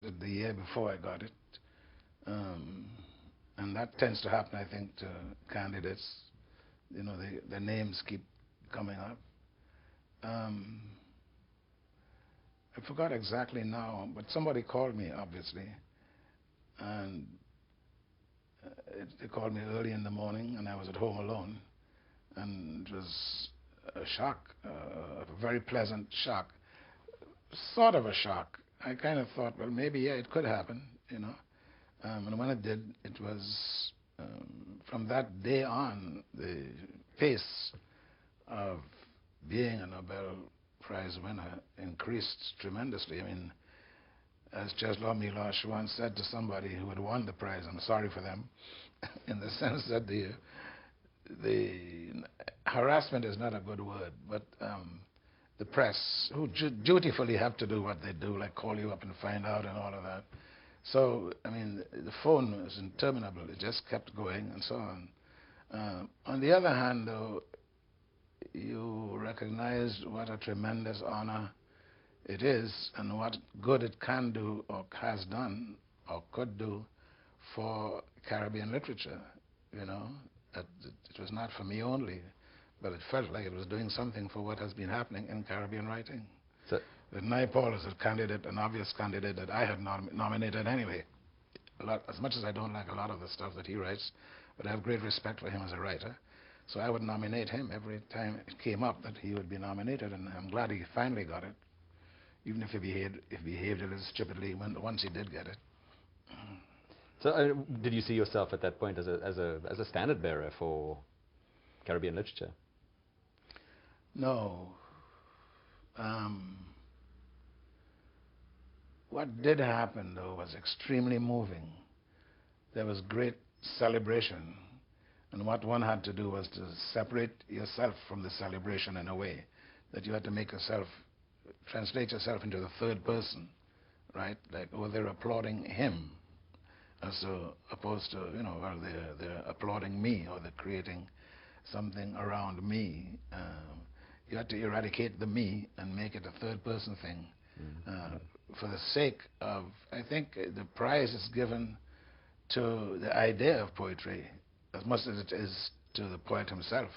it the year before I got it. Um, and that tends to happen, I think, to candidates. The names keep coming up. Um, I forgot exactly now, but somebody called me, obviously, and they called me early in the morning, and I was at home alone, and it was a shock, a very pleasant shock, sort of a shock. I kind of thought, well, maybe yeah, it could happen. And when it did, it was from that day on, the pace of being a Nobel Prize winner increased tremendously. I mean, as Czeslaw Milosz once said to somebody who had won the prize, I'm sorry for them, in the sense that the harassment is not a good word, but the press, who dutifully have to do what they do, like call you up and find out and all of that. So, I mean, the phone was interminable. It just kept going and so on. On the other hand, though, you recognize what a tremendous honor it is and what good it can do or has done or could do for Caribbean literature. You know, it was not for me only, but it felt like it was doing something for what has been happening in Caribbean writing. So, That Naipaul is a candidate, an obvious candidate that I had nominated anyway. As much as I don't like a lot of the stuff that he writes, but I have great respect for him as a writer. So I would nominate him every time it came up that he would be nominated, and I'm glad he finally got it, even if he behaved a little stupidly once he did get it. did you see yourself at that point as a standard bearer for Caribbean literature? No. Um, what did happen, though, was extremely moving. There was great celebration, and what one had to do was to separate yourself from the celebration in a way that you had to make yourself, translate yourself into the third person, right? Like, oh, they're applauding him, as opposed to, well, they're applauding me, or they're creating something around me. You had to eradicate the me and make it a third person thing. For the sake of, I think the prize is given to the idea of poetry as much as it is to the poet himself.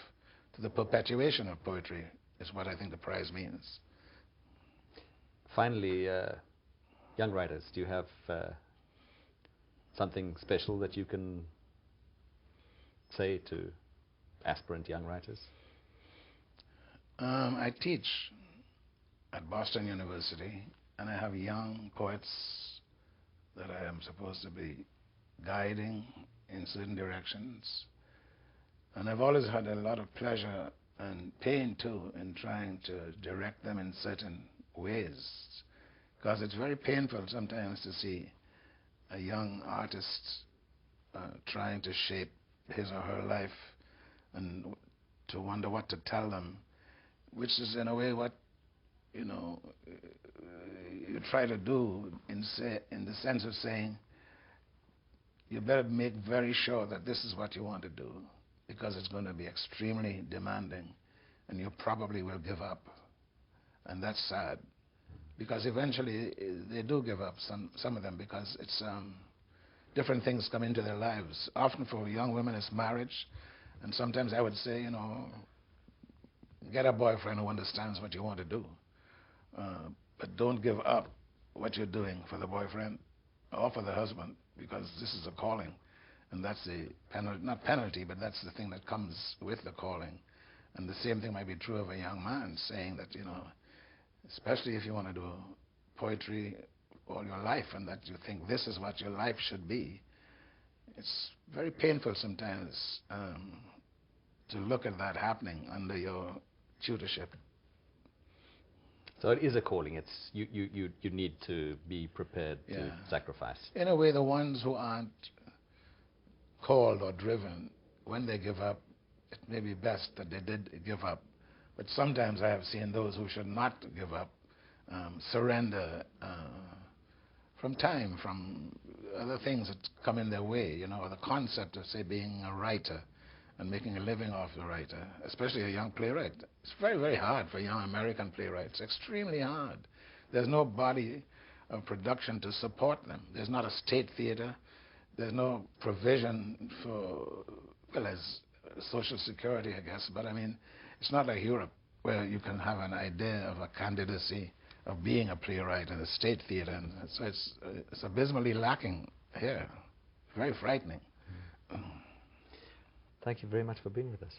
To the perpetuation of poetry is what I think the prize means. Finally, young writers, do you have something special that you can say to aspirant young writers? I teach at Boston University, and I have young poets that I am supposed to be guiding in certain directions. And I've always had a lot of pleasure and pain, too, in trying to direct them in certain ways. Because it's very painful sometimes to see a young artist trying to shape his or her life and to wonder what to tell them, which is in a way what you try to do in the sense of saying you better make very sure that this is what you want to do, because it's going to be extremely demanding and you probably will give up. And that's sad, because eventually they do give up, some of them, because it's different things come into their lives. Often for young women it's marriage, and sometimes I would say, get a boyfriend who understands what you want to do. But don't give up what you're doing for the boyfriend or for the husband, because this is a calling. And that's the penalty, not penalty, but that's the thing that comes with the calling. And the same thing might be true of a young man, saying that, especially if you want to do poetry all your life and that you think this is what your life should be, it's very painful sometimes to look at that happening under your tutorship. So it is a calling. It's you need to be prepared to sacrifice. In a way, the ones who aren't called or driven, when they give up, it may be best that they did give up. But sometimes I have seen those who should not give up surrender from time, from other things that come in their way, the concept of, say, being a writer and making a living off the writer, especially a young playwright. It's very, very hard for young American playwrights, extremely hard. There's no body of production to support them. There's not a state theater. There's no provision for, well, as Social Security, I guess, but I mean, it's not like Europe where you can have an idea of a candidacy of being a playwright in a state theater. And so it's abysmally lacking here. Very frightening. Thank you very much for being with us.